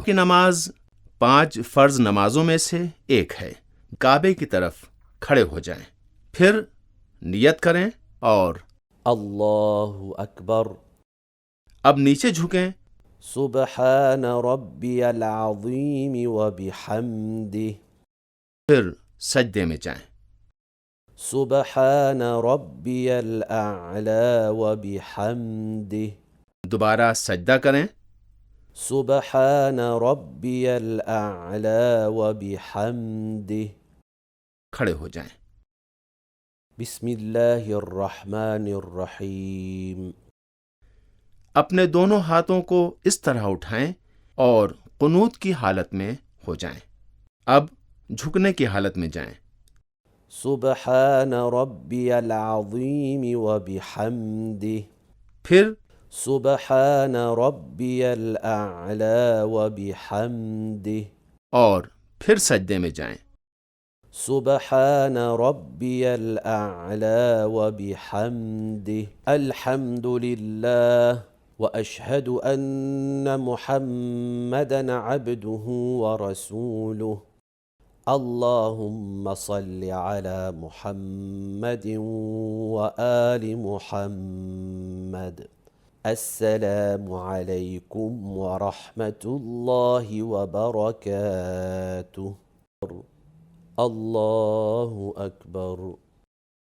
کی نماز 5 فرض نمازوں میں سے ایک ہے۔ کعبے کی طرف کھڑے ہو جائیں، پھر نیت کریں اور اللہ اکبر۔ اب نیچے جھکیں، سبحان ربی العظیم وبحمدہ۔ پھر سجدے میں جائیں، سبحان ربی الاعلی وبحمدہ۔ دوبارہ سجدہ کریں، سبحان ربی الاعلی وبحمدہ۔ کھڑے ہو جائیں۔ بسم اللہ الرحمن الرحیم۔ اپنے دونوں ہاتھوں کو اس طرح اٹھائیں اور قنوت کی حالت میں ہو جائیں۔ اب جھکنے کی حالت میں جائیں، سبحان ربی العظیم وبحمدہ۔ پھر سبحان ربی الاعلی وبحمدہ۔ اور پھر سجدے میں جائیں، سبحان ربی الاعلی وبحمدہ۔ الحمد للہ واشہد ان محمدا عبدہ ورسولہ۔ اللہم صل علی محمد وآل محمد۔ السلام علیکم ورحمۃ اللہ وبرکاتہ۔ اللہ اکبر۔